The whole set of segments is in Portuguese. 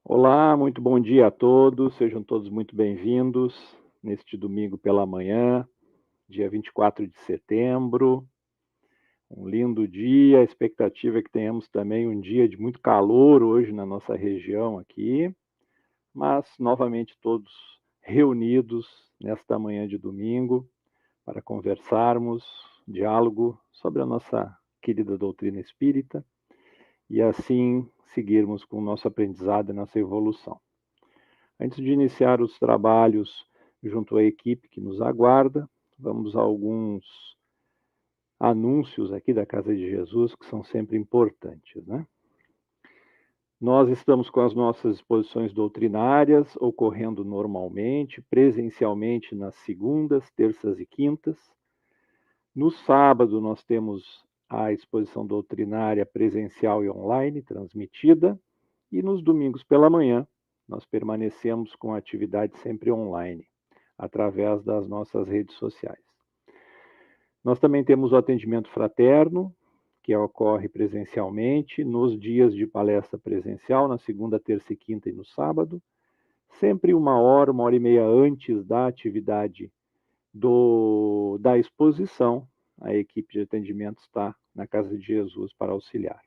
Olá, muito bom dia a todos, sejam todos muito bem-vindos neste domingo pela manhã, dia 24 de setembro, um lindo dia, a expectativa é que tenhamos também um dia de muito calor hoje na nossa região aqui, mas novamente todos reunidos nesta manhã de domingo para conversarmos, diálogo sobre a nossa querida doutrina espírita e assim seguirmos com o nosso aprendizado e nossa evolução. Antes de iniciar os trabalhos junto à equipe que nos aguarda, vamos a alguns anúncios aqui da Casa de Jesus que são sempre importantes, né? Nós estamos com as nossas exposições doutrinárias ocorrendo normalmente, presencialmente nas segundas, terças e quintas. No sábado, nós temos a exposição doutrinária presencial e online transmitida, e nos domingos pela manhã, nós permanecemos com a atividade sempre online, através das nossas redes sociais. Nós também temos o atendimento fraterno, que ocorre presencialmente nos dias de palestra presencial, na segunda, terça e quinta e no sábado, sempre 1 hora e meia antes da atividade da exposição, a equipe de atendimento está na Casa de Jesus para auxiliar.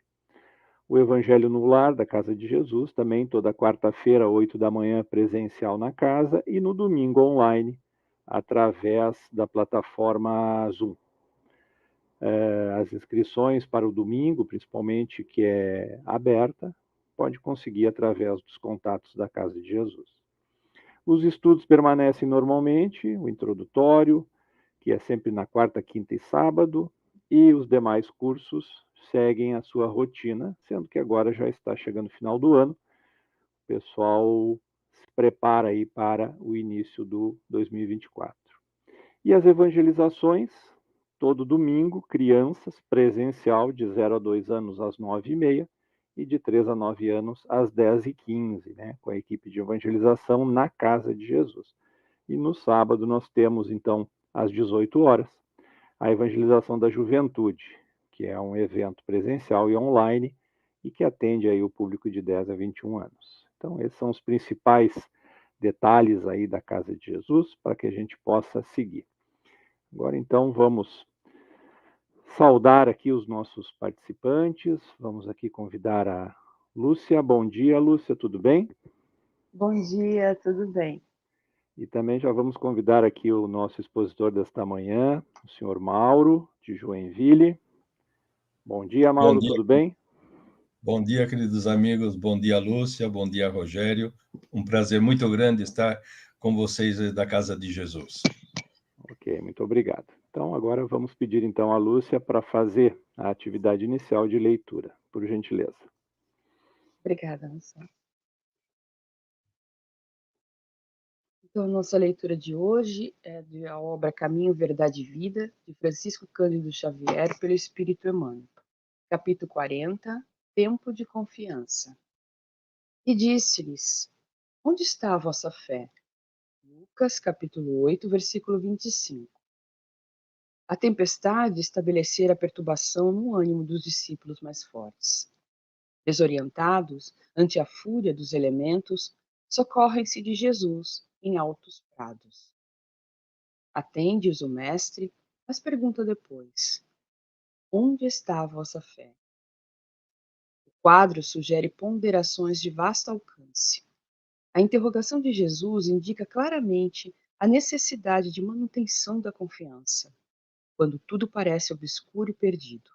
O Evangelho no Lar da Casa de Jesus, também toda quarta-feira, 8 da manhã, presencial na casa, e no domingo online, através da plataforma Zoom. As inscrições para o domingo, principalmente, que é aberta, pode conseguir através dos contatos da Casa de Jesus. Os estudos permanecem normalmente, o introdutório, que é sempre na quarta, quinta e sábado, e os demais cursos seguem a sua rotina, sendo que agora já está chegando o final do ano, o pessoal se prepara aí para o início do 2024. E as evangelizações, todo domingo, crianças, presencial, de 0 a 2 anos às 9h30, e de 3 a 9 anos às 10h15, né, com a equipe de evangelização na Casa de Jesus. E no sábado nós temos, então, às 18 horas, a evangelização da juventude, que é um evento presencial e online e que atende aí o público de 10 a 21 anos. Então, esses são os principais detalhes aí da Casa de Jesus para que a gente possa seguir. Agora, então, vamos saudar aqui os nossos participantes. Vamos aqui convidar a Lúcia. Bom dia, Lúcia, tudo bem? Bom dia, tudo bem? E também já vamos convidar aqui o nosso expositor desta manhã, o senhor Mauro, de Joinville. Bom dia, Bom Mauro, dia, tudo bem? bom dia, queridos amigos. Bom dia, Lúcia. Bom dia, Rogério. Um prazer muito grande estar com vocês da Casa de Jesus. Ok, muito obrigado. Então, agora vamos pedir então a Lúcia para fazer a atividade inicial de leitura, por gentileza. Obrigada, Anselmo. Então, nossa leitura de hoje é da obra Caminho, Verdade e Vida, de Francisco Cândido Xavier, pelo Espírito Emmanuel. Capítulo 40, Tempo de Confiança. E disse-lhes, onde está a vossa fé? Lucas, capítulo 8, versículo 25. A tempestade estabelecera perturbação no ânimo dos discípulos mais fortes. Desorientados ante a fúria dos elementos, socorrem-se de Jesus em altos prados. Atende-os o mestre, mas pergunta depois: onde está a vossa fé? O quadro sugere ponderações de vasto alcance. A interrogação de Jesus indica claramente a necessidade de manutenção da confiança, quando tudo parece obscuro e perdido.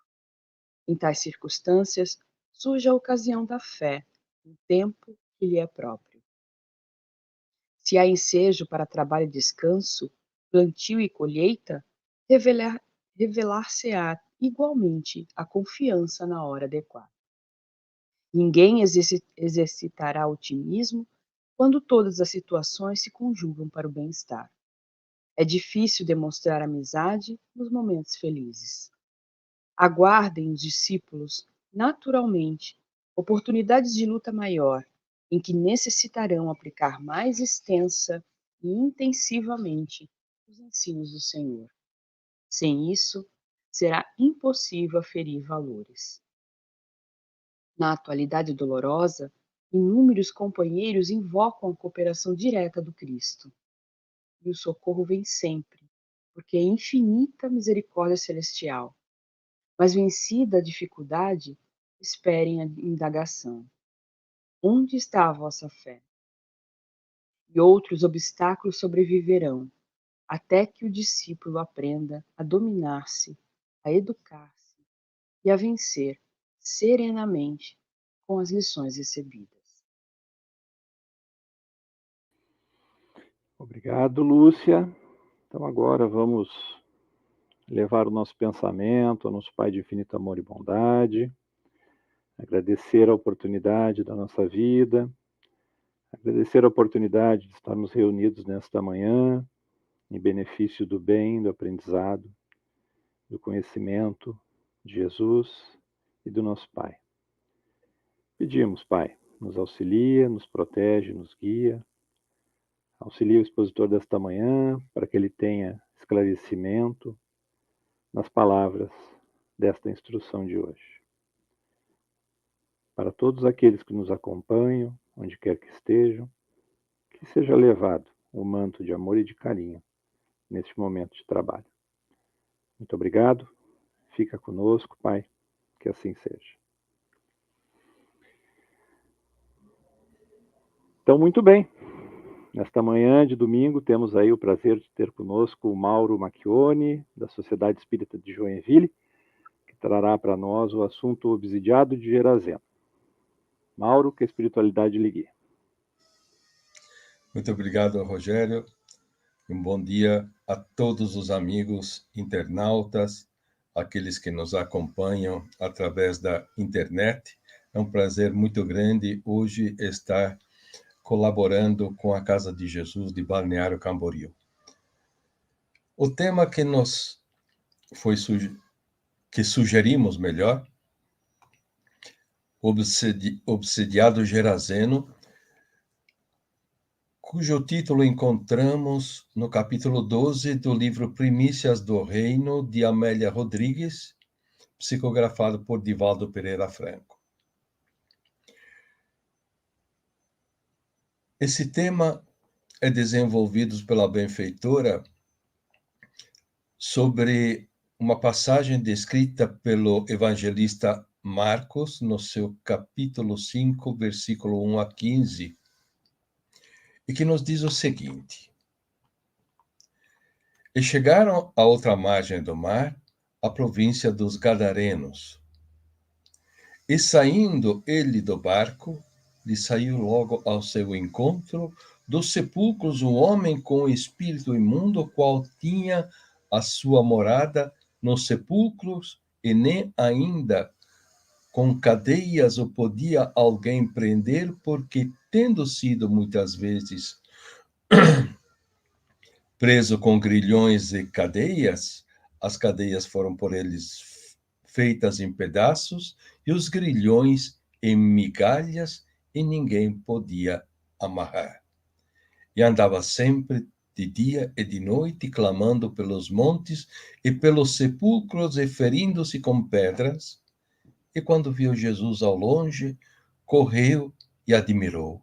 Em tais circunstâncias, surge a ocasião da fé, um tempo que lhe é próprio. Se há ensejo para trabalho e descanso, plantio e colheita, revelar-se-á igualmente a confiança na hora adequada. Ninguém exercitará otimismo quando todas as situações se conjugam para o bem-estar. É difícil demonstrar amizade nos momentos felizes. Aguardem os discípulos, naturalmente, oportunidades de luta maior, em que necessitarão aplicar mais extensa e intensivamente os ensinos do Senhor. Sem isso, será impossível aferir valores. Na atualidade dolorosa, Inúmeros companheiros invocam a cooperação direta do Cristo. E o socorro vem sempre, porque é infinita a misericórdia celestial. Mas vencida a dificuldade, esperem a indagação. Onde está a vossa fé? E outros obstáculos sobreviverão, até que o discípulo aprenda a dominar-se, a educar-se e a vencer serenamente com as lições recebidas. Obrigado, Lúcia. Então agora vamos levar o nosso pensamento ao nosso Pai de infinito amor e bondade, agradecer a oportunidade da nossa vida, agradecer a oportunidade de estarmos reunidos nesta manhã, em benefício do bem, do aprendizado, do conhecimento de Jesus e do nosso Pai. Pedimos, Pai, nos auxilia, nos protege, nos guia, auxilia o expositor desta manhã para que ele tenha esclarecimento nas palavras desta instrução de hoje. Para todos aqueles que nos acompanham, onde quer que estejam, que seja levado o manto de amor e de carinho neste momento de trabalho. Muito obrigado. Fica conosco, Pai, que assim seja. Então, muito bem. Nesta manhã de domingo, temos aí o prazer de ter conosco o Mauro Macchione, da Sociedade Espírita de Joinville, que trará para nós o assunto obsidiado de Gerazeno. Mauro, que a espiritualidade lhe guie. Muito obrigado, Rogério. Um bom dia a todos os amigos internautas, aqueles que nos acompanham através da internet. É um prazer muito grande hoje estar colaborando com a Casa de Jesus de Balneário Camboriú. O tema que sugerimos melhor, obsidiado Gerazeno, cujo título encontramos no capítulo 12 do livro Primícias do Reino, de Amélia Rodrigues, psicografado por Divaldo Pereira Franco. Esse tema é desenvolvido pela benfeitora sobre uma passagem descrita pelo evangelista Marcos, no seu capítulo 5, versículo 1 a 15, e que nos diz o seguinte: E chegaram à outra margem do mar, a província dos Gadarenos. E saindo ele do barco, lhe saiu logo ao seu encontro dos sepulcros um homem com espírito imundo, qual tinha a sua morada nos sepulcros, e nem ainda com cadeias o podia alguém prender, porque, tendo sido muitas vezes preso com grilhões e cadeias, as cadeias foram por eles feitas em pedaços, e os grilhões em migalhas, e ninguém podia amarrar. E andava sempre de dia e de noite, clamando pelos montes e pelos sepulcros, e ferindo-se com pedras. E quando viu Jesus ao longe, correu e admirou.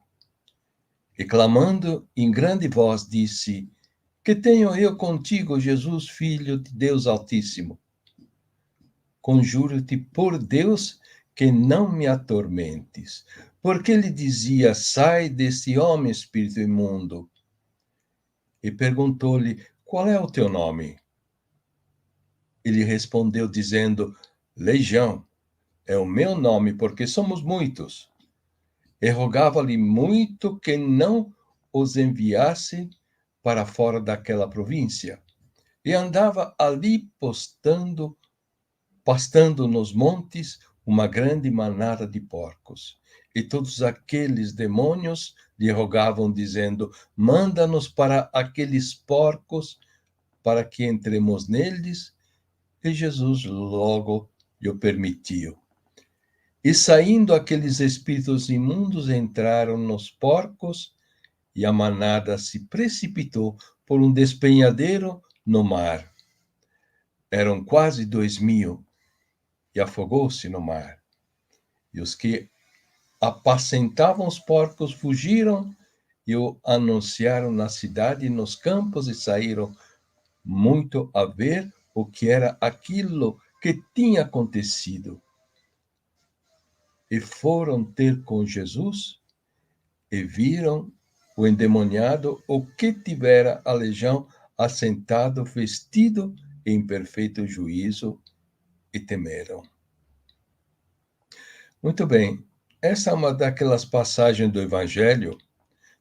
E clamando em grande voz, disse: Que tenho eu contigo, Jesus, Filho de Deus Altíssimo? Conjuro-te por Deus que não me atormentes. Porque ele dizia: Sai desse homem, espírito imundo. E perguntou-lhe: Qual é o teu nome? Ele respondeu, dizendo: Legião é o meu nome, porque somos muitos. E rogava-lhe muito que não os enviasse para fora daquela província. E andava ali pastando nos montes uma grande manada de porcos. E todos aqueles demônios lhe rogavam, dizendo: Manda-nos para aqueles porcos, para que entremos neles. E Jesus logo lhe permitiu. E saindo aqueles espíritos imundos, entraram nos porcos, e a manada se precipitou por um despenhadeiro no mar. Eram quase 2000, e afogou-se no mar. E os que apacentavam os porcos, fugiram e o anunciaram na cidade e nos campos, e saíram muito a ver o que era aquilo que tinha acontecido. E foram ter com Jesus e viram o endemoniado, o que tivera a legião, assentado, vestido em perfeito juízo, e temeram. Muito bem, essa é uma daquelas passagens do Evangelho,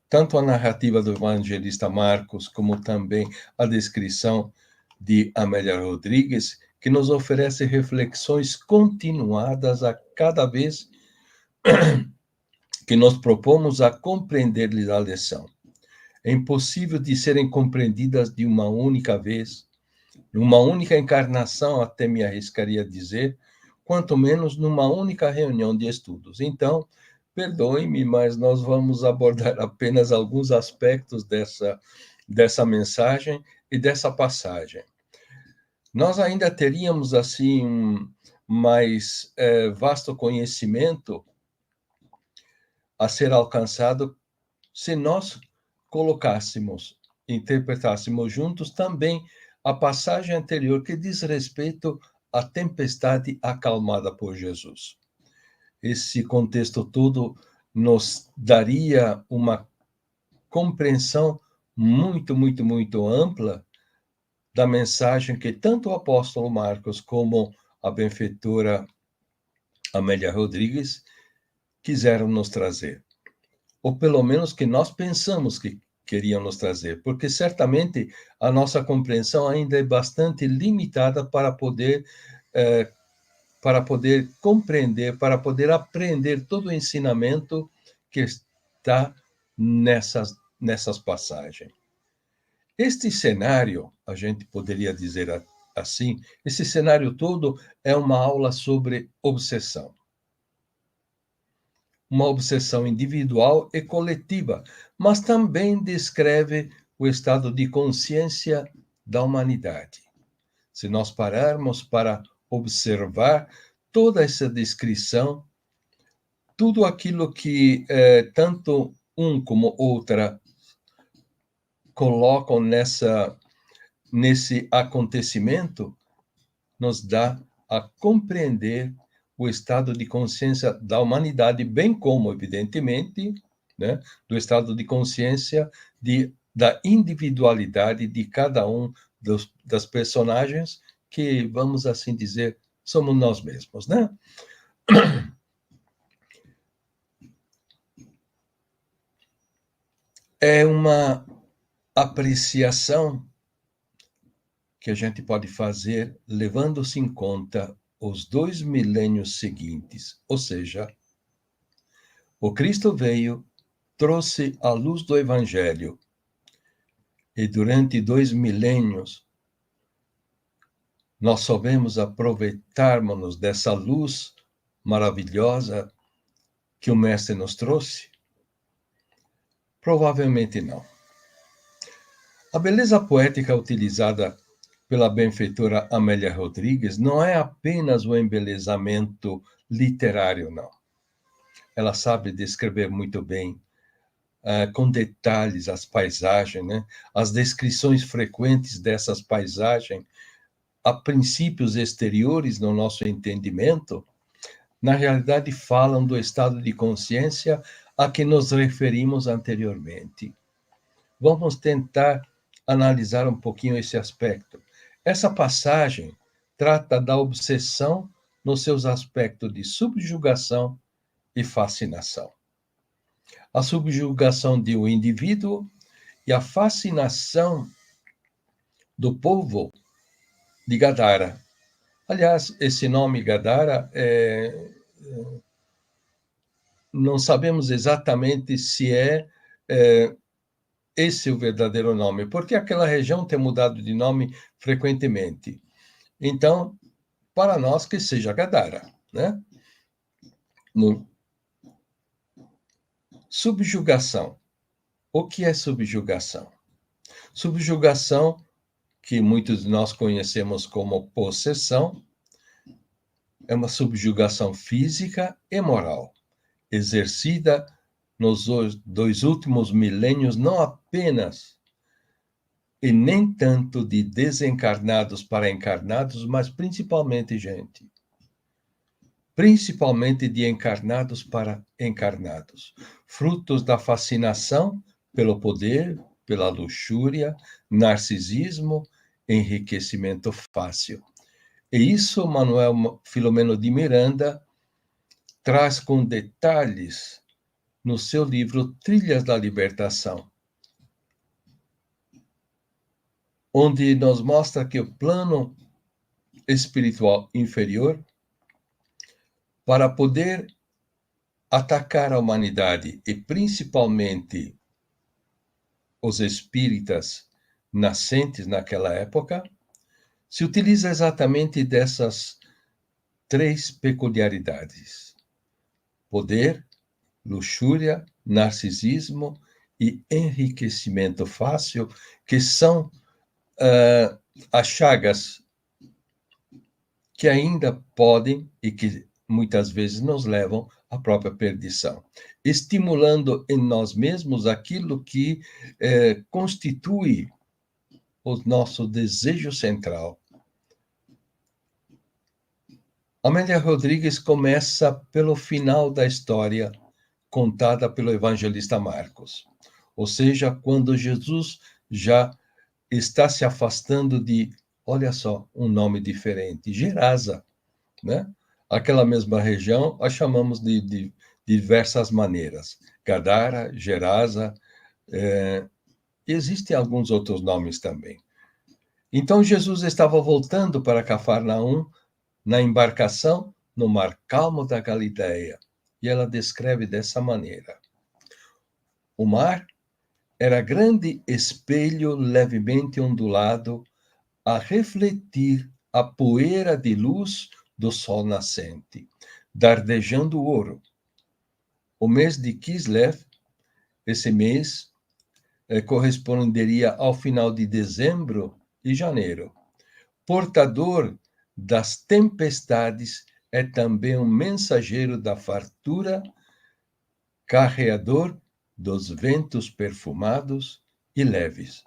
tanto a narrativa do evangelista Marcos, como também a descrição de Amélia Rodrigues, que nos oferece reflexões continuadas a cada vez que nós propomos a compreender-lhes a lição. É impossível de serem compreendidas de uma única vez, numa única encarnação, até me arriscaria a dizer, quanto menos numa única reunião de estudos. Então, perdoe-me, mas nós vamos abordar apenas alguns aspectos dessa mensagem e dessa passagem. Nós ainda teríamos, assim, um mais vasto conhecimento a ser alcançado se nós colocássemos, interpretássemos juntos também a passagem anterior que diz respeito à tempestade acalmada por Jesus. Esse contexto todo nos daria uma compreensão muito, muito, muito ampla da mensagem que tanto o apóstolo Marcos como a benfeitora Amélia Rodrigues quiseram nos trazer. Ou pelo menos que nós pensamos que queriam nos trazer, porque certamente a nossa compreensão ainda é bastante limitada para poder compreender, para poder aprender todo o ensinamento que está nessas passagens. Este cenário, a gente poderia dizer assim, esse cenário todo é uma aula sobre obsessão. Uma obsessão individual e coletiva, mas também descreve o estado de consciência da humanidade. Se nós pararmos para observar toda essa descrição, tudo aquilo que tanto um como outra colocam nesse acontecimento, nos dá a compreender o estado de consciência da humanidade, bem como, evidentemente, né, do estado de consciência da individualidade de cada um das personagens que, vamos assim dizer, somos nós mesmos, né? É uma apreciação que a gente pode fazer levando-se em conta os 2 milênios seguintes, ou seja, o Cristo veio, trouxe a luz do Evangelho, e durante 2 milênios nós soubemos aproveitarmos dessa luz maravilhosa que o Mestre nos trouxe? Provavelmente não. A beleza poética utilizada pela benfeitora Amélia Rodrigues não é apenas o embelezamento literário, não. Ela sabe descrever muito bem, com detalhes, as paisagens, né? As descrições frequentes dessas paisagens, a princípios exteriores no nosso entendimento, na realidade falam do estado de consciência a que nos referimos anteriormente. Vamos tentar analisar um pouquinho esse aspecto. Essa passagem trata da obsessão nos seus aspectos de subjugação e fascinação. A subjugação de um indivíduo e a fascinação do povo de Gadara. Aliás, esse nome Gadara, não sabemos exatamente se esse o verdadeiro nome, porque aquela região tem mudado de nome frequentemente. Então, para nós que seja Gadara, né? Subjugação. O que é subjugação? Subjugação, que muitos de nós conhecemos como possessão, é uma subjugação física e moral, exercida nos dois últimos milênios, não apenas e nem tanto de desencarnados para encarnados, mas principalmente, gente, principalmente de encarnados para encarnados, frutos da fascinação pelo poder, pela luxúria, narcisismo, enriquecimento fácil. E isso Manuel Filomeno de Miranda traz com detalhes no seu livro Trilhas da Libertação, onde nos mostra que o plano espiritual inferior, para poder atacar a humanidade e principalmente os espíritas nascentes naquela época, se utiliza exatamente dessas três peculiaridades: poder, luxúria, narcisismo e enriquecimento fácil, que são as chagas que ainda podem e que muitas vezes nos levam à própria perdição, estimulando em nós mesmos aquilo que constitui o nosso desejo central. Amélia Rodrigues começa pelo final da história contada pelo evangelista Marcos, ou seja, quando Jesus já está se afastando de, olha só, um nome diferente, Gerasa, né? Aquela mesma região a chamamos de diversas maneiras, Gadara, Gerasa, existem alguns outros nomes também. Então Jesus estava voltando para Cafarnaum na embarcação no mar calmo da Galileia, e ela descreve dessa maneira: o mar era grande espelho levemente ondulado a refletir a poeira de luz do sol nascente, dardejando ouro. O mês de Kislev, esse mês, corresponderia ao final de dezembro e janeiro. Portador das tempestades, é também um mensageiro da fartura, carreador dos ventos perfumados e leves.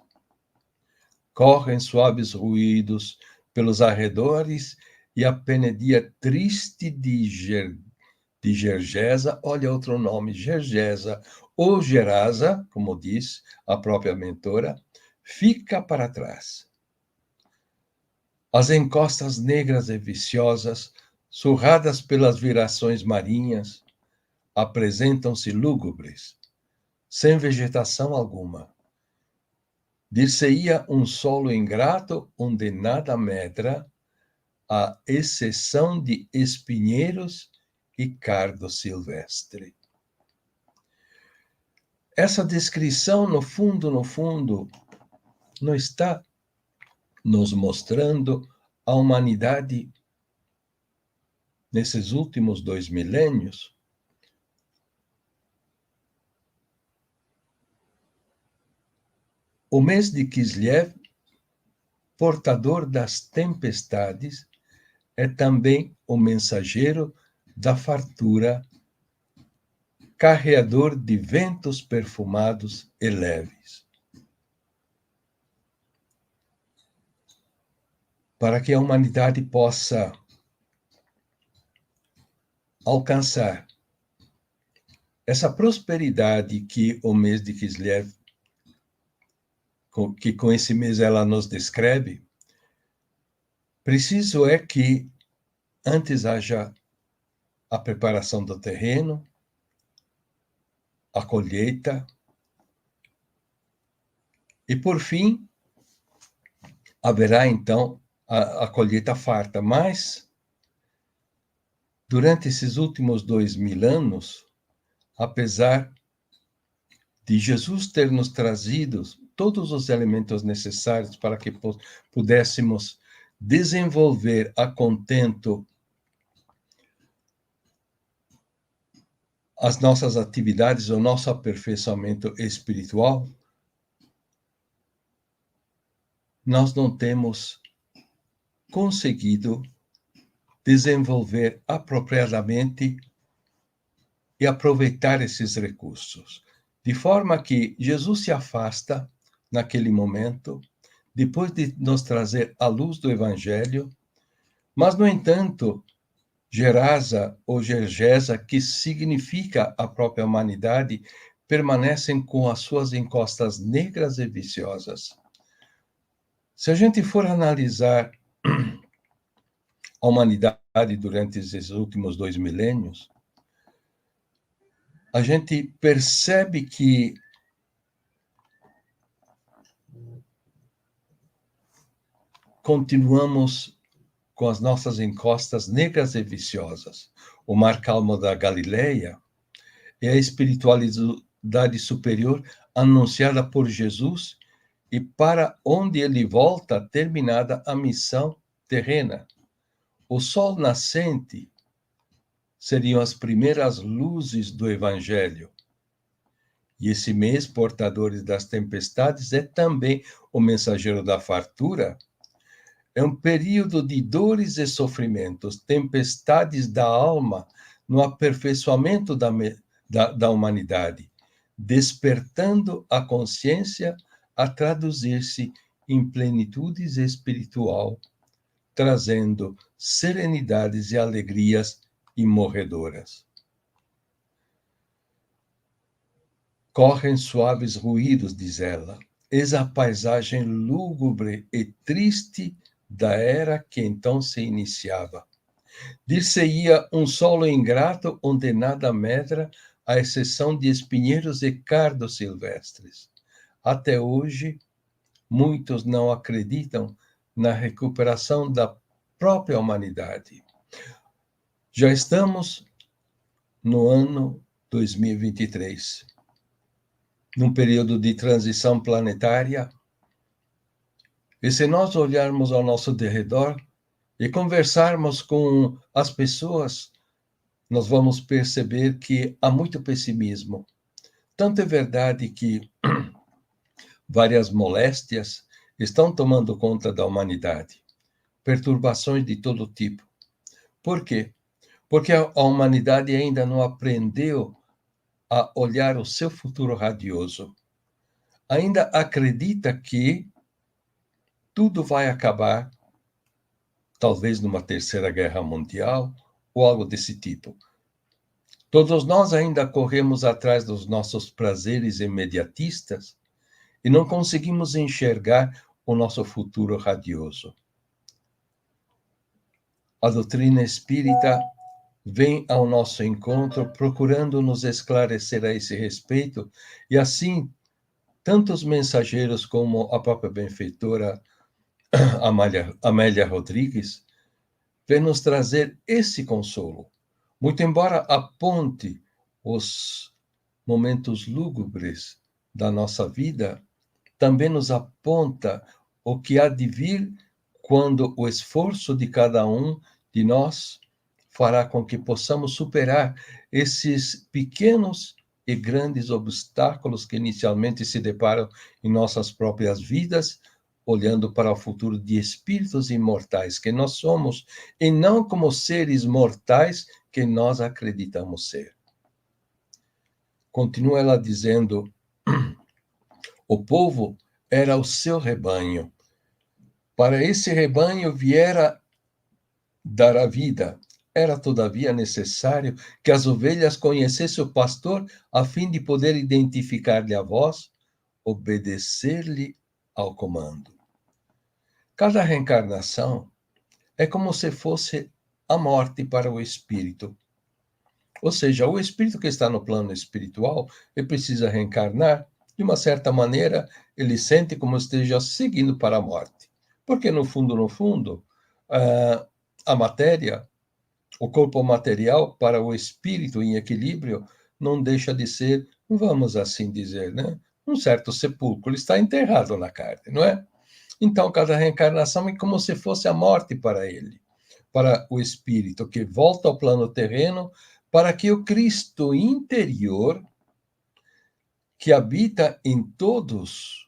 Correm suaves ruídos pelos arredores e a penedia triste de Gergesa, olha outro nome, Gergesa, ou Gerasa, como diz a própria mentora, fica para trás. As encostas negras e viciosas, surradas pelas virações marinhas, apresentam-se lúgubres, sem vegetação alguma. Dir-se-ia um solo ingrato onde nada medra, à exceção de espinheiros e cardo silvestre. Essa descrição, no fundo, não está nos mostrando a humanidade nesses últimos 2 milênios? O mês de Kislev, portador das tempestades, é também o mensageiro da fartura, carreador de ventos perfumados e leves. Para que a humanidade possa alcançar essa prosperidade que o mês de Kislev, que com esse mês ela nos descreve, preciso é que antes haja a preparação do terreno, a colheita, e por fim haverá então a colheita farta. Mas durante esses últimos 2000 anos, apesar de Jesus ter nos trazido todos os elementos necessários para que pudéssemos desenvolver a contento as nossas atividades, o nosso aperfeiçoamento espiritual, nós não temos conseguido desenvolver apropriadamente e aproveitar esses recursos. De forma que Jesus se afasta naquele momento, depois de nos trazer a luz do Evangelho, mas, no entanto, Gerasa ou Gergesa, que significa a própria humanidade, permanecem com as suas encostas negras e viciosas. Se a gente for analisar a humanidade durante esses últimos 2 milênios, a gente percebe que continuamos com as nossas encostas negras e viciosas. O mar calmo da Galileia é a espiritualidade superior anunciada por Jesus e para onde ele volta terminada a missão terrena. O sol nascente seriam as primeiras luzes do Evangelho. E esse mês, portadores das tempestades, é também o mensageiro da fartura. É um período de dores e sofrimentos, tempestades da alma no aperfeiçoamento da humanidade, despertando a consciência a traduzir-se em plenitude espiritual, trazendo serenidades e alegrias imorredoras. Correm suaves ruídos, diz ela, eis a paisagem lúgubre e triste da era que então se iniciava. Dir-se-ia um solo ingrato onde nada medra, à exceção de espinheiros e cardos silvestres. Até hoje, muitos não acreditam na recuperação da própria humanidade. Já estamos no ano 2023, num período de transição planetária, e se nós olharmos ao nosso derredor e conversarmos com as pessoas, nós vamos perceber que há muito pessimismo. Tanto é verdade que várias moléstias estão tomando conta da humanidade, perturbações de todo tipo. Por quê? Porque a humanidade ainda não aprendeu a olhar o seu futuro radioso. Ainda acredita que tudo vai acabar, talvez numa terceira guerra mundial ou algo desse tipo. Todos nós ainda corremos atrás dos nossos prazeres imediatistas e não conseguimos enxergar o nosso futuro radioso. A doutrina espírita vem ao nosso encontro procurando nos esclarecer a esse respeito, e assim, tantos mensageiros como a própria benfeitora Amélia Rodrigues vem nos trazer esse consolo. Muito embora aponte os momentos lúgubres da nossa vida, também nos aponta o que há de vir quando o esforço de cada um de nós fará com que possamos superar esses pequenos e grandes obstáculos que inicialmente se deparam em nossas próprias vidas, olhando para o futuro de espíritos imortais que nós somos, e não como seres mortais que nós acreditamos ser. Continua ela dizendo: o povo era o seu rebanho. Para esse rebanho viera dar a vida. Era, todavia, necessário que as ovelhas conhecessem o pastor, a fim de poder identificar-lhe a voz, obedecer-lhe ao comando. Cada reencarnação é como se fosse a morte para o espírito. Ou seja, o espírito que está no plano espiritual, ele precisa reencarnar, de uma certa maneira, ele sente como esteja seguindo para a morte. Porque, no fundo, a matéria, o corpo material para o espírito em equilíbrio, não deixa de ser, vamos assim dizer, né? Um certo sepulcro, ele está enterrado na carne, não é? Então, cada reencarnação é como se fosse a morte para ele, para o espírito, que volta ao plano terreno, para que o Cristo interior, que habita em todos,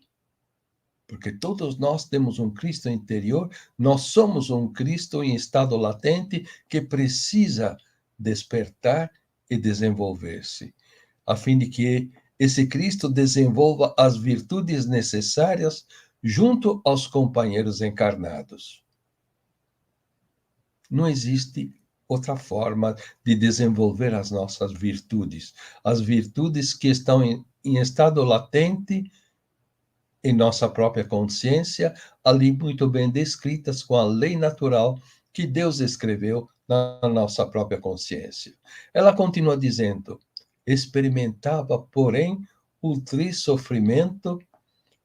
porque todos nós temos um Cristo interior, nós somos um Cristo em estado latente que precisa despertar e desenvolver-se, a fim de que esse Cristo desenvolva as virtudes necessárias junto aos companheiros encarnados. Não existe outra forma de desenvolver as nossas virtudes, as virtudes que estão em estado latente em nossa própria consciência, ali muito bem descritas com a lei natural que Deus escreveu na nossa própria consciência. Ela continua dizendo: experimentava, porém, o triste sofrimento,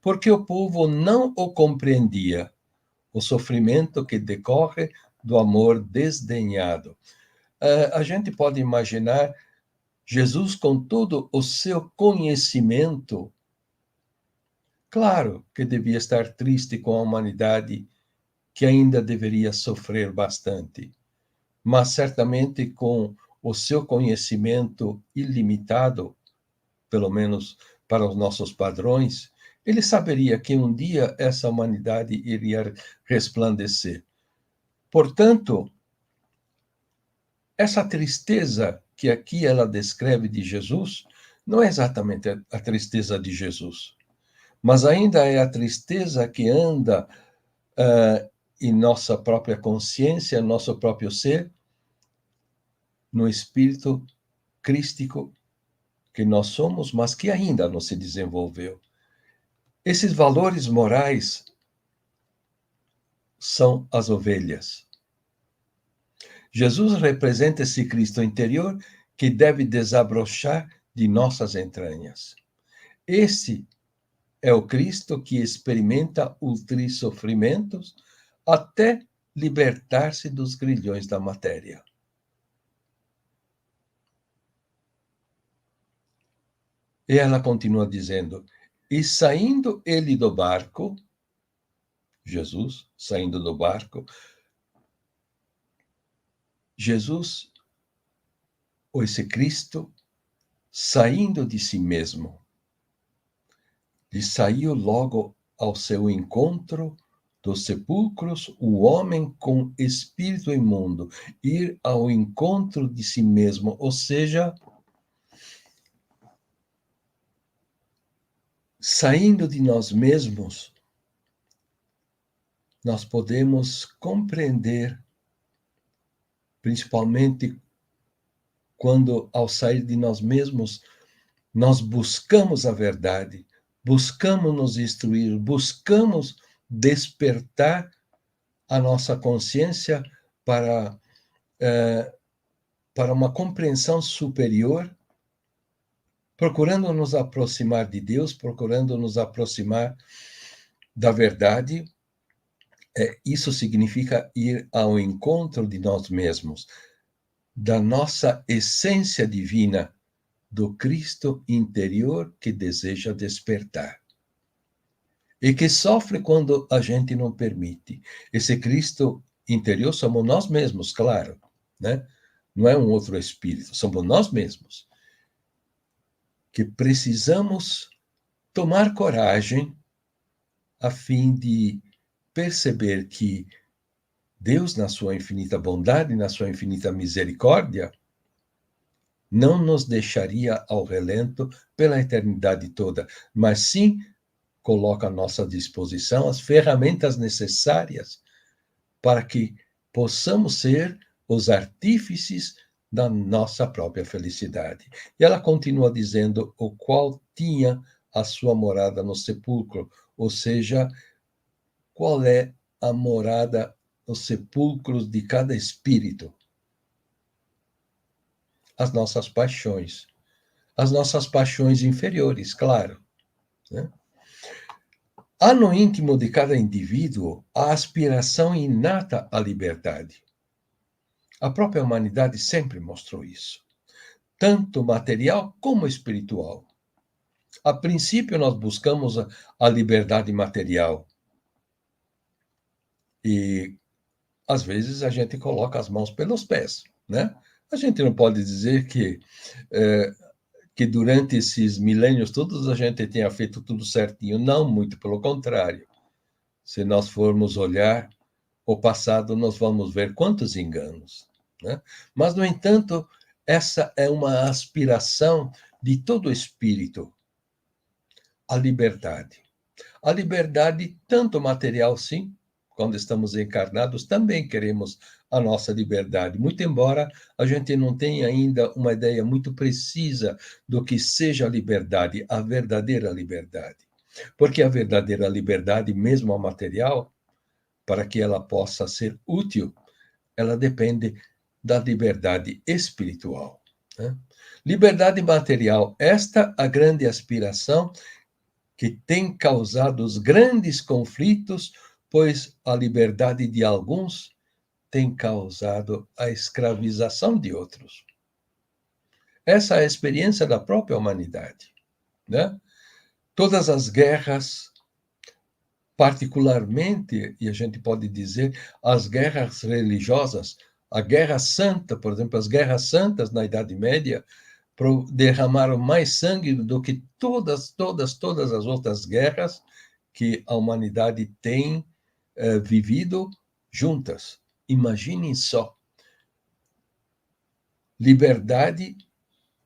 porque o povo não o compreendia, o sofrimento que decorre do amor desdenhado. A gente pode imaginar Jesus com todo o seu conhecimento. Claro que devia estar triste com a humanidade, que ainda deveria sofrer bastante, mas certamente com o seu conhecimento ilimitado, pelo menos para os nossos padrões, ele saberia que um dia essa humanidade iria resplandecer. Portanto, essa tristeza que aqui ela descreve de Jesus não é exatamente a tristeza de Jesus, mas ainda é a tristeza que anda em nossa própria consciência, nosso próprio ser, no espírito crístico que nós somos, mas que ainda não se desenvolveu. Esses valores morais são as ovelhas. Jesus representa esse Cristo interior que deve desabrochar de nossas entranhas. Esse é o Cristo que experimenta os sofrimentos até libertar-se dos grilhões da matéria. E ela continua dizendo: e saindo ele do barco, Jesus saindo do barco, Jesus, ou esse Cristo, saindo de si mesmo, e saiu logo ao seu encontro dos sepulcros o homem com espírito imundo, ir ao encontro de si mesmo, ou seja, saindo de nós mesmos, nós podemos compreender, principalmente quando, ao sair de nós mesmos, nós buscamos a verdade, buscamos nos instruir, buscamos despertar a nossa consciência para uma compreensão superior, procurando nos aproximar de Deus, procurando nos aproximar da verdade. Isso significa ir ao encontro de nós mesmos, da nossa essência divina, do Cristo interior que deseja despertar. E que sofre quando a gente não permite. Esse Cristo interior somos nós mesmos, claro, né? Não é um outro espírito, somos nós mesmos. Que precisamos tomar coragem a fim de perceber que Deus, na sua infinita bondade, na sua infinita misericórdia, não nos deixaria ao relento pela eternidade toda, mas sim coloca à nossa disposição as ferramentas necessárias para que possamos ser os artífices da nossa própria felicidade. E ela continua dizendo: o qual tinha a sua morada no sepulcro, ou seja, qual é a morada nos sepulcros de cada espírito? As nossas paixões inferiores, claro, né? Há no íntimo de cada indivíduo a aspiração inata à liberdade. A própria humanidade sempre mostrou isso, tanto material como espiritual. A princípio, nós buscamos a liberdade material. E, às vezes, a gente coloca as mãos pelos pés, né? A gente não pode dizer que durante esses milênios todos a gente tenha feito tudo certinho. Não, muito pelo contrário. Se nós formos olhar o passado, nós vamos ver quantos enganos, né? Mas, no entanto, essa é uma aspiração de todo espírito, a liberdade. A liberdade, tanto material, sim, quando estamos encarnados, também queremos a nossa liberdade, muito embora a gente não tenha ainda uma ideia muito precisa do que seja a liberdade, a verdadeira liberdade. Porque a verdadeira liberdade, mesmo a material, para que ela possa ser útil, ela depende da liberdade espiritual, né? Liberdade material, esta a grande aspiração que tem causado os grandes conflitos, pois a liberdade de alguns tem causado a escravização de outros. Essa é a experiência da própria humanidade, né? Todas as guerras, particularmente, e a gente pode dizer, as guerras religiosas, a Guerra Santa, por exemplo, as guerras santas na Idade Média, derramaram mais sangue do que todas as outras guerras que a humanidade tem vivido juntas. Imaginem só. Liberdade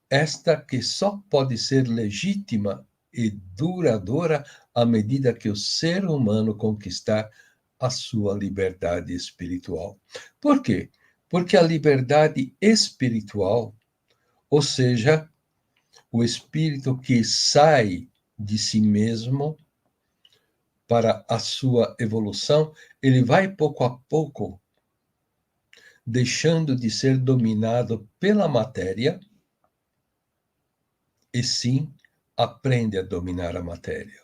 esta que só pode ser legítima e duradoura à medida que o ser humano conquistar a sua liberdade espiritual. Por quê? Porque a liberdade espiritual, ou seja, o espírito que sai de si mesmo para a sua evolução, ele vai pouco a pouco deixando de ser dominado pela matéria e sim aprende a dominar a matéria.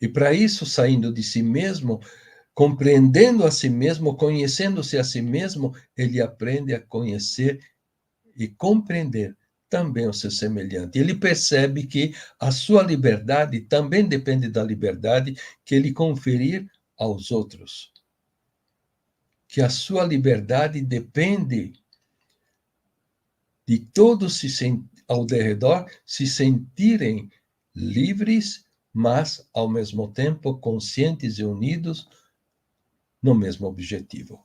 E para isso, saindo de si mesmo, compreendendo a si mesmo, conhecendo-se a si mesmo, ele aprende a conhecer e compreender também o seu semelhante. Ele percebe que a sua liberdade também depende da liberdade que ele conferir aos outros. Que a sua liberdade depende de todos ao redor se sentirem livres, mas, ao mesmo tempo, conscientes e unidos no mesmo objetivo.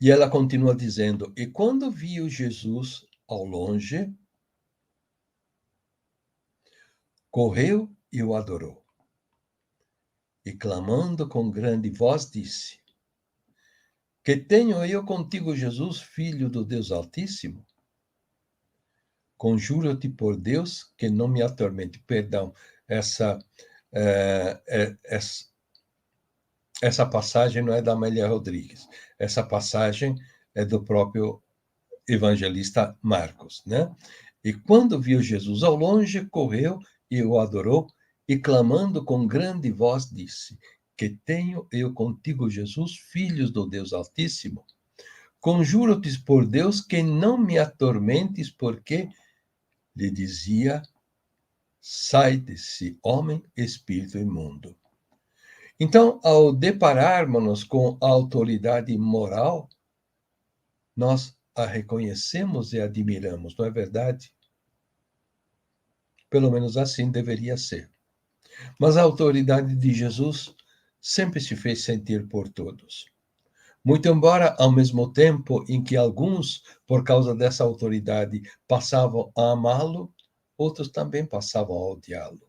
E ela continua dizendo: e quando viu Jesus ao longe, correu e o adorou. E clamando com grande voz, disse: que tenho eu contigo, Jesus, filho do Deus Altíssimo? Conjuro-te por Deus que não me atormente. Perdão, essa passagem não é da Amélia Rodrigues. Essa passagem é do próprio evangelista Marcos, né? E quando viu Jesus ao longe, correu e o adorou, e clamando com grande voz, disse: que tenho eu contigo, Jesus, filhos do Deus Altíssimo? Conjuro-te por Deus que não me atormentes, porque lhe dizia: sai desse homem, espírito imundo. Então, ao depararmos com a autoridade moral, nós a reconhecemos e admiramos, não é verdade? Pelo menos assim deveria ser. Mas a autoridade de Jesus sempre se fez sentir por todos. Muito embora, ao mesmo tempo em que alguns, por causa dessa autoridade, passavam a amá-lo, outros também passavam a odiá-lo.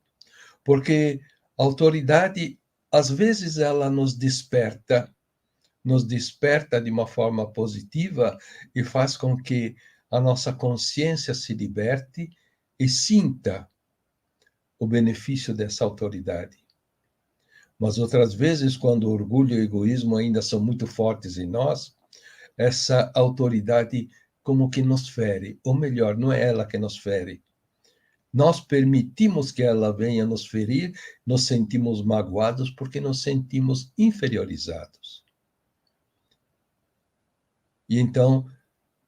Porque a autoridade, às vezes, ela nos desperta de uma forma positiva e faz com que a nossa consciência se liberte e sinta o benefício dessa autoridade. Mas outras vezes, quando o orgulho e o egoísmo ainda são muito fortes em nós, essa autoridade como que nos fere, ou melhor, não é ela que nos fere. Nós permitimos que ela venha nos ferir, nos sentimos magoados porque nos sentimos inferiorizados. E então,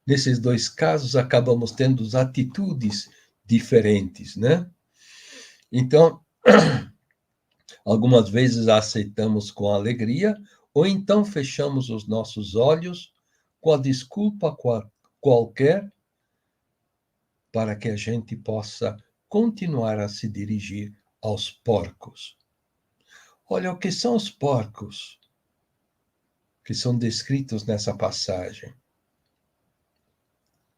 nesses dois casos, acabamos tendo atitudes diferentes, né? Então, algumas vezes a aceitamos com alegria, ou então fechamos os nossos olhos com a desculpa qualquer para que a gente possa continuar a se dirigir aos porcos. Olha, o que são os porcos? que são descritos nessa passagem.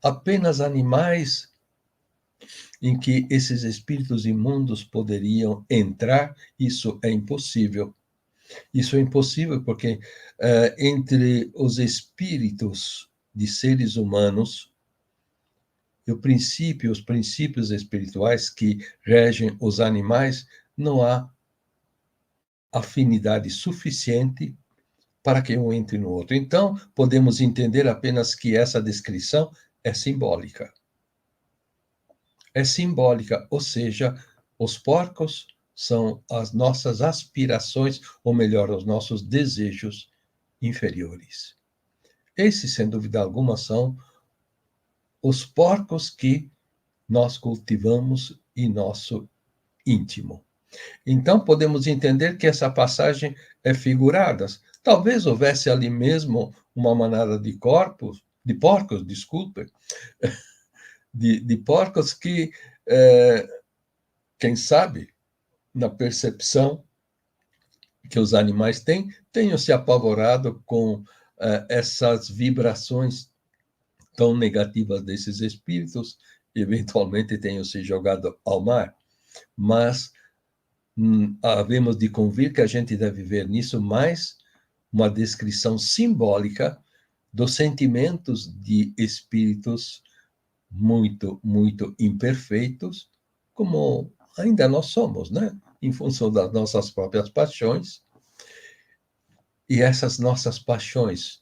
Apenas animais em que esses espíritos imundos poderiam entrar, isso é impossível. Isso é impossível porque entre os espíritos de seres humanos, os princípios espirituais que regem os animais, não há afinidade suficiente para que um entre no outro. Então, podemos entender apenas que essa descrição é simbólica. É simbólica, ou seja, os porcos são as nossas aspirações, ou melhor, os nossos desejos inferiores. Esses, sem dúvida alguma, são os porcos que nós cultivamos em nosso íntimo. Então, podemos entender que essa passagem é figurada. Talvez houvesse ali mesmo uma manada de porcos, de porcos que, quem sabe, na percepção que os animais têm, tenham se apavorado com essas vibrações tão negativas desses espíritos, e eventualmente tenham se jogado ao mar. Mas havemos de convir que a gente deve ver nisso mais uma descrição simbólica dos sentimentos de espíritos muito, muito imperfeitos, como ainda nós somos, né? Em função das nossas próprias paixões. E essas nossas paixões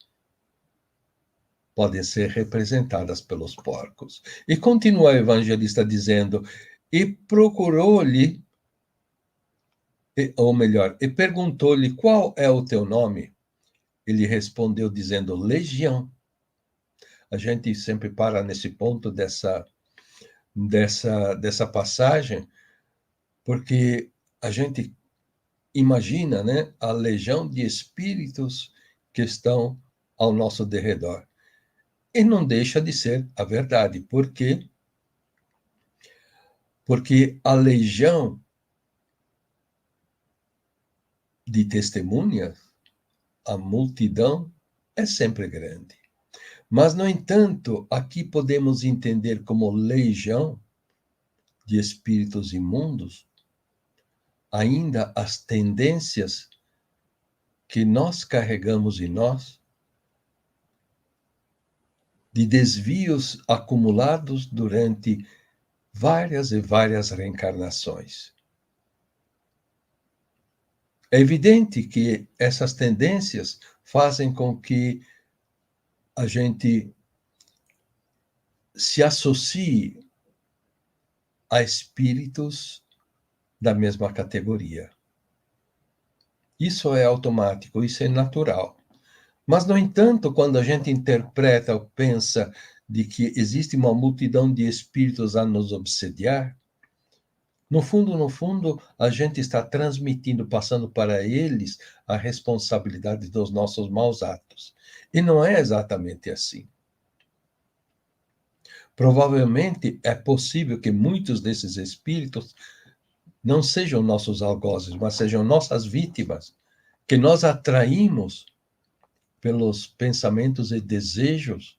podem ser representadas pelos porcos. E continua o evangelista dizendo, e procurou-lhe, ou melhor, e perguntou-lhe, qual é o teu nome? Ele respondeu dizendo, Legião. A gente sempre para nesse ponto dessa passagem, porque a gente imagina, né, a legião de espíritos que estão ao nosso derredor. E não deixa de ser a verdade. Por quê? Porque a legião de testemunhas, a multidão, é sempre grande. Mas, no entanto, aqui podemos entender como legião de espíritos imundos ainda as tendências que nós carregamos em nós, de desvios acumulados durante várias e várias reencarnações. É evidente que essas tendências fazem com que a gente se associe a espíritos da mesma categoria. Isso é automático, isso é natural. Mas, no entanto, quando a gente interpreta ou pensa de que existe uma multidão de espíritos a nos obsediar, no fundo, a gente está transmitindo, passando para eles a responsabilidade dos nossos maus atos. E não é exatamente assim. Provavelmente é possível que muitos desses espíritos não sejam nossos algozes, mas sejam nossas vítimas, que nós atraímos pelos pensamentos e desejos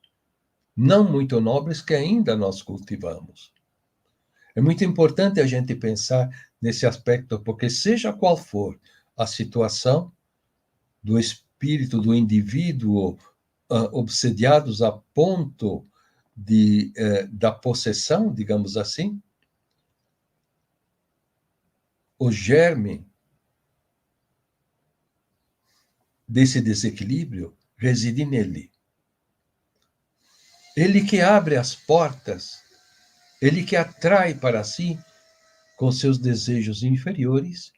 não muito nobres que ainda nós cultivamos. É muito importante a gente pensar nesse aspecto, porque seja qual for a situação do espírito, do indivíduo, obsediados a ponto da possessão, digamos assim, o germe desse desequilíbrio reside nele. Ele que abre as portas, ele que atrai para si, com seus desejos inferiores,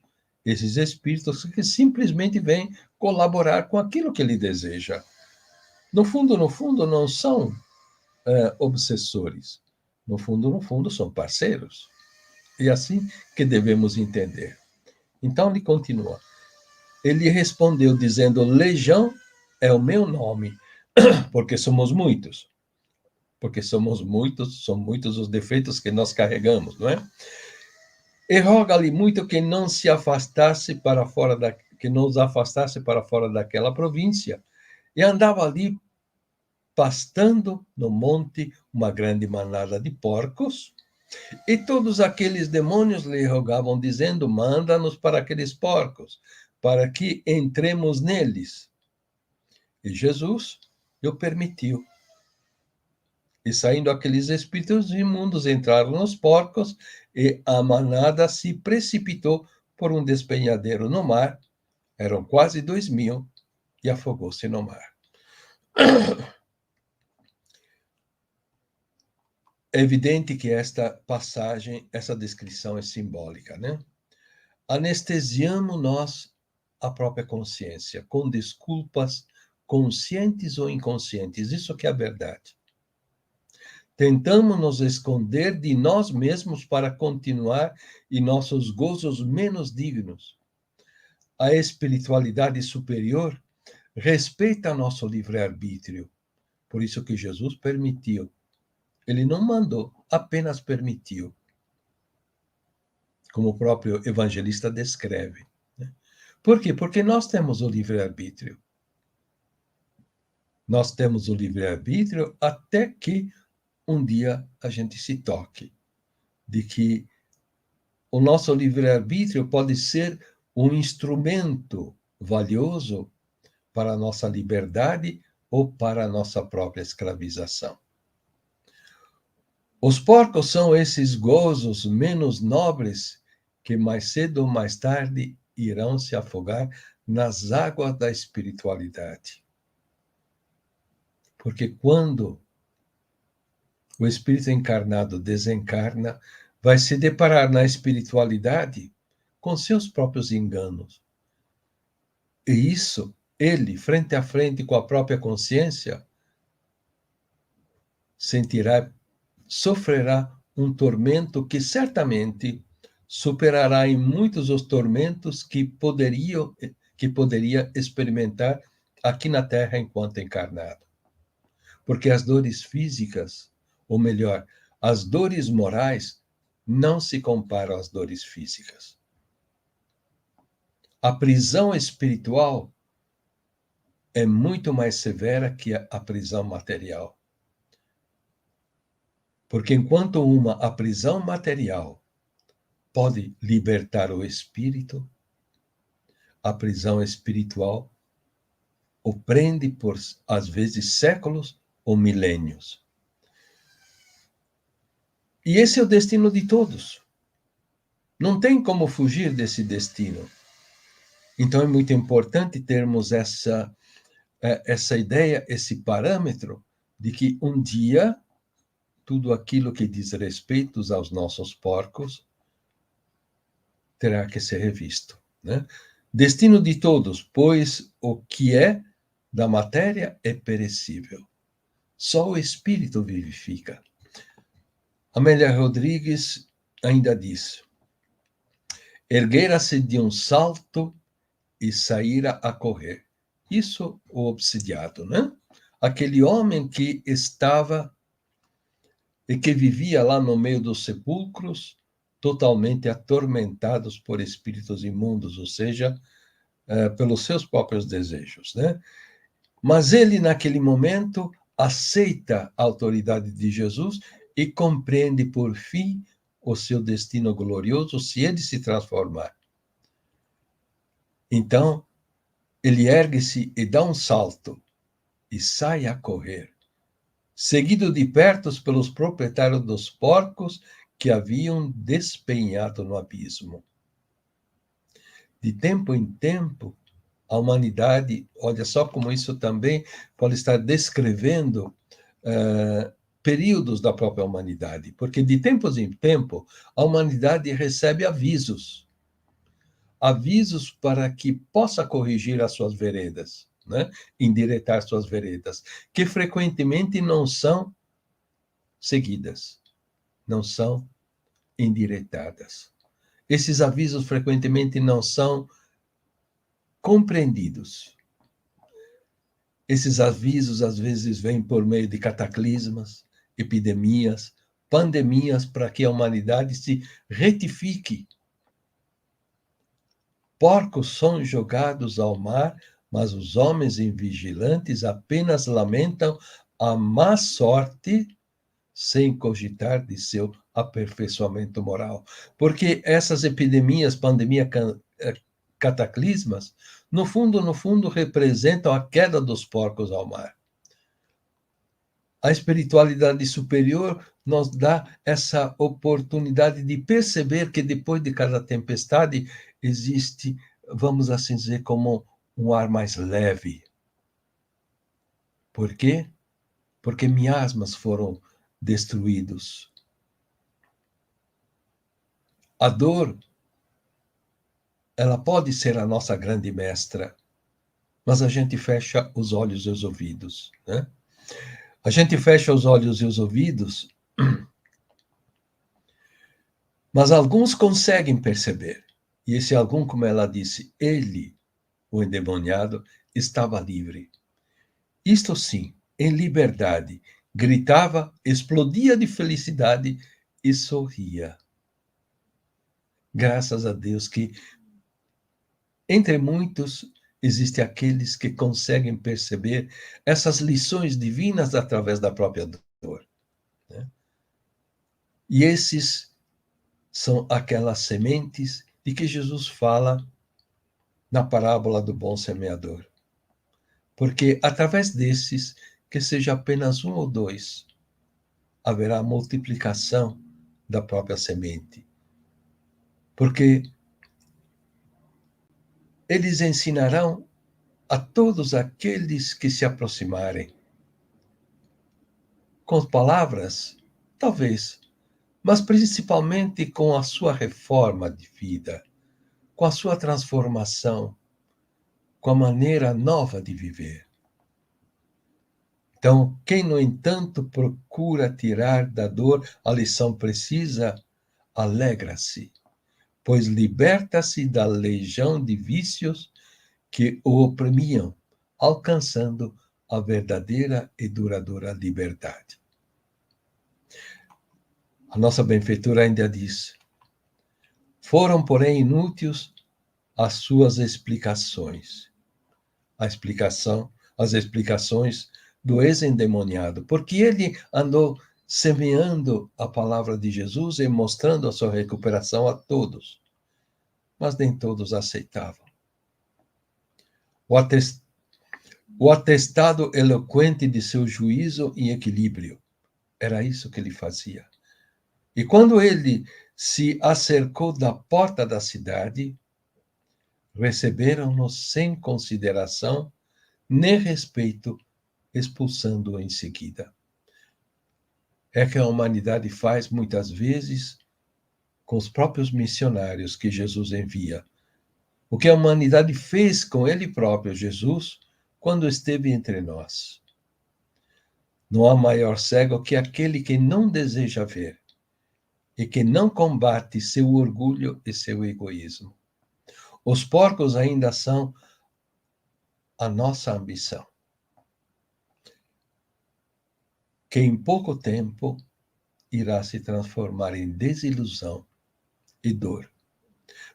esses espíritos que simplesmente vêm colaborar com aquilo que ele deseja. No fundo, não são obsessores. No fundo, são parceiros. E assim que devemos entender. Então, ele continua. Ele respondeu dizendo, Legião é o meu nome, porque somos muitos. Porque são muitos os defeitos que nós carregamos, não é? E roga-lhe muito que não se afastasse para fora que não os afastasse para fora daquela província, E andava ali pastando no monte uma grande manada de porcos, e todos aqueles demônios lhe rogavam, dizendo: manda-nos para aqueles porcos, para que entremos neles. E Jesus o permitiu. E saindo aqueles espíritos imundos, entraram nos porcos, e a manada se precipitou por um despenhadeiro no mar. Eram quase 2.000, e afogou-se no mar. É evidente que esta passagem, essa descrição é simbólica, né? Anestesiamos nós a própria consciência, com desculpas conscientes ou inconscientes. Isso que é a verdade. Tentamos nos esconder de nós mesmos para continuar em nossos gozos menos dignos. A espiritualidade superior respeita nosso livre-arbítrio. Por isso que Jesus permitiu. Ele não mandou, apenas permitiu. Como o próprio evangelista descreve. Por quê? Porque nós temos o livre-arbítrio. Nós temos o livre-arbítrio até que um dia a gente se toque de que o nosso livre-arbítrio pode ser um instrumento valioso para a nossa liberdade ou para a nossa própria escravização. Os porcos são esses gozos menos nobres que mais cedo ou mais tarde irão se afogar nas águas da espiritualidade. Porque quando o espírito encarnado desencarna, vai se deparar na espiritualidade com seus próprios enganos. E isso, ele, frente a frente com a própria consciência, sofrerá um tormento que certamente superará em muitos os tormentos que poderia experimentar aqui na Terra enquanto encarnado. Porque as dores físicas, ou melhor, as dores morais, não se comparam às dores físicas. A prisão espiritual é muito mais severa que a prisão material. Porque enquanto a prisão material pode libertar o espírito, a prisão espiritual o prende por, às vezes, séculos ou milênios. E esse é o destino de todos. Não tem como fugir desse destino. Então é muito importante termos essa ideia, esse parâmetro de que um dia tudo aquilo que diz respeito aos nossos porcos terá que ser revisto, né? Destino de todos, pois o que é da matéria é perecível. Só o espírito vivifica. Amélia Rodrigues ainda diz: erguera-se de um salto e saíra a correr. Isso o obsidiado, né? Aquele homem que estava e que vivia lá no meio dos sepulcros, totalmente atormentados por espíritos imundos, ou seja, pelos seus próprios desejos, né? Mas ele, naquele momento, aceita a autoridade de Jesus e compreende, por fim, o seu destino glorioso se ele se transformar. Então, ele ergue-se e dá um salto e sai a correr, seguido de perto pelos proprietários dos porcos que haviam despenhado no abismo. De tempo em tempo, a humanidade, olha só como isso também pode estar descrevendo períodos da própria humanidade, porque de tempos em tempo a humanidade recebe avisos para que possa corrigir as suas veredas, né? Endireitar suas veredas, que frequentemente não são seguidas, não são endireitadas. Esses avisos frequentemente não são compreendidos. Esses avisos, às vezes, vêm por meio de cataclismas, epidemias, pandemias, para que a humanidade se retifique. Porcos são jogados ao mar mas os homens invigilantes apenas lamentam a má sorte sem cogitar de seu aperfeiçoamento moral. Porque essas epidemias, cataclismas, no fundo, representam a queda dos porcos ao mar. A espiritualidade superior nos dá essa oportunidade de perceber que depois de cada tempestade existe, vamos assim dizer, como um ar mais leve. Por quê? Porque miasmas foram destruídos. A dor, ela pode ser a nossa grande mestra, mas a gente fecha os olhos e os ouvidos, né? A gente fecha os olhos e os ouvidos, mas alguns conseguem perceber. E esse algum, como ela disse, ele, o endemoniado, estava livre. Isto sim, em liberdade, gritava, explodia de felicidade e sorria. Graças a Deus que, entre muitos, existem aqueles que conseguem perceber essas lições divinas através da própria dor, né? E esses são aquelas sementes de que Jesus fala na parábola do bom semeador. Porque através desses, que seja apenas um ou dois, haverá multiplicação da própria semente. Porque eles ensinarão a todos aqueles que se aproximarem. Com palavras, talvez, mas principalmente com a sua reforma de vida, com a sua transformação, com a maneira nova de viver. Então, quem, no entanto, procura tirar da dor a lição precisa, alegra-se, pois liberta-se da legião de vícios que o oprimiam, alcançando a verdadeira e duradoura liberdade. A nossa benfeitora ainda diz: foram, porém, inúteis as suas explicações. As explicações do ex-endemoniado, porque ele andou semeando a palavra de Jesus e mostrando a sua recuperação a todos, mas nem todos aceitavam. O atestado eloquente de seu juízo e equilíbrio, era isso que ele fazia. E quando ele se acercou da porta da cidade, receberam-no sem consideração nem respeito, expulsando-o em seguida. É que a humanidade faz muitas vezes com os próprios missionários que Jesus envia. O que a humanidade fez com ele próprio, Jesus, quando esteve entre nós. Não há maior cego que aquele que não deseja ver e que não combate seu orgulho e seu egoísmo. Os porcos ainda são a nossa ambição, que em pouco tempo irá se transformar em desilusão e dor.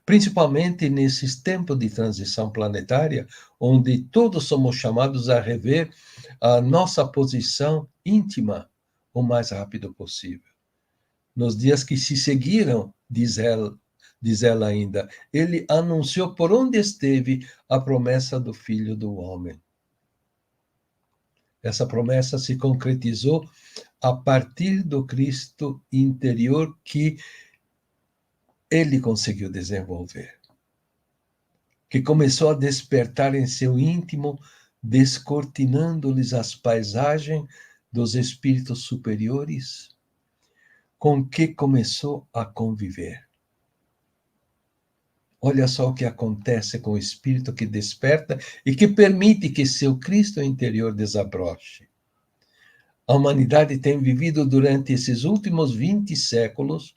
Principalmente nesses tempos de transição planetária, onde todos somos chamados a rever a nossa posição íntima o mais rápido possível. Nos dias que se seguiram, diz ela ainda, ele anunciou por onde esteve a promessa do Filho do Homem. Essa promessa se concretizou a partir do Cristo interior que ele conseguiu desenvolver, que começou a despertar em seu íntimo, descortinando-lhes as paisagens dos espíritos superiores, com que começou a conviver. Olha só o que acontece com o espírito que desperta e que permite que seu Cristo interior desabroche. A humanidade tem vivido durante esses últimos 20 séculos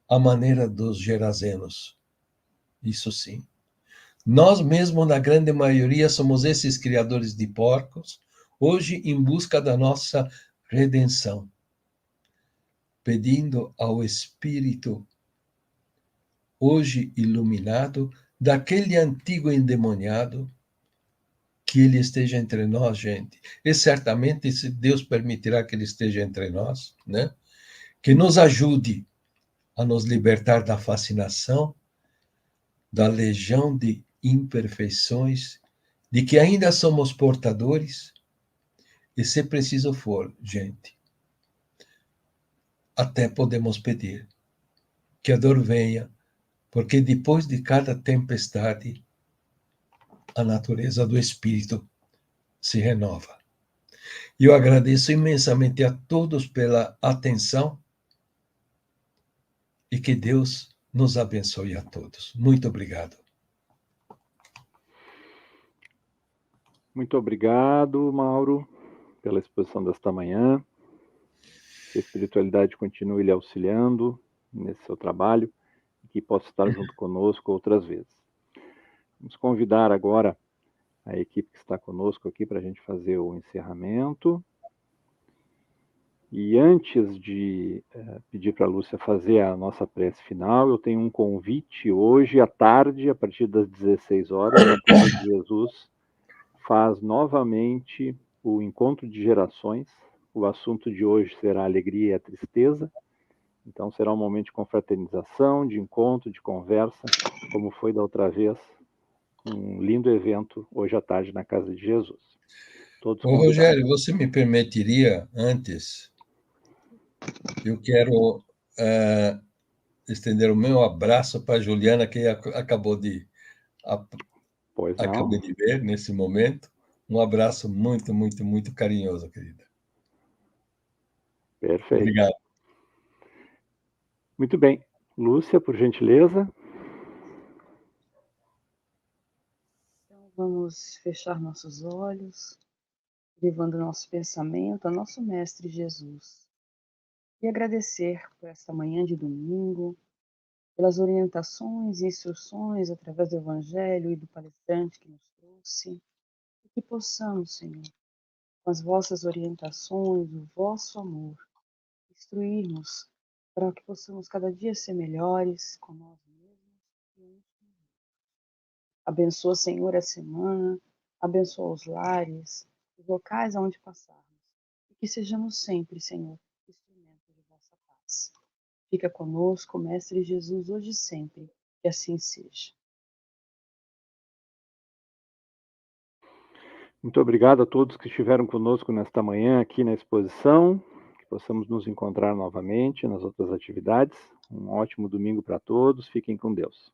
a maneira dos gerazenos. Isso sim. Nós mesmos, na grande maioria, somos esses criadores de porcos, hoje em busca da nossa redenção, pedindo ao Espírito, hoje iluminado, daquele antigo endemoniado, que ele esteja entre nós, gente. E certamente, se Deus permitirá que ele esteja entre nós, né? Que nos ajude a nos libertar da fascinação, da legião de imperfeições, de que ainda somos portadores, e se preciso for, gente, até podemos pedir que a dor venha, porque depois de cada tempestade, a natureza do espírito se renova. E eu agradeço imensamente a todos pela atenção e que Deus nos abençoe a todos. Muito obrigado. Muito obrigado, Mauro, pela exposição desta manhã. Que a espiritualidade continue lhe auxiliando nesse seu trabalho e que possa estar junto conosco outras vezes. Vamos convidar agora a equipe que está conosco aqui para a gente fazer o encerramento. E antes de pedir para a Lúcia fazer a nossa prece final, eu tenho um convite hoje à tarde, a partir das 16 horas, a Casa de Jesus faz novamente o Encontro de Gerações. O assunto de hoje será a alegria e a tristeza. Então será um momento de confraternização, de encontro, de conversa, como foi da outra vez, um lindo evento hoje à tarde na Casa de Jesus. Todos Ô, convidados. Rogério, você me permitiria, antes, eu quero estender o meu abraço para a Juliana, que acabou de Pois não. acabei de ver nesse momento. Um abraço muito, muito, muito carinhoso, querida. Perfeito. Obrigado. Muito bem. Lúcia, por gentileza. Então, vamos fechar nossos olhos, levando nosso pensamento ao nosso Mestre Jesus. E agradecer por esta manhã de domingo, pelas orientações e instruções através do Evangelho e do palestrante que nos trouxe, e que possamos, Senhor, com as vossas orientações, o vosso amor, instruir-nos para que possamos cada dia ser melhores com nós mesmos e uns com os outros. Abençoa, Senhor, a semana, abençoa os lares, os locais aonde passarmos, e que sejamos sempre, Senhor, instrumentos de vossa paz. Fica conosco, Mestre Jesus, hoje e sempre, que assim seja. Muito obrigado a todos que estiveram conosco nesta manhã aqui na exposição, que possamos nos encontrar novamente nas outras atividades. Um ótimo domingo para todos, fiquem com Deus.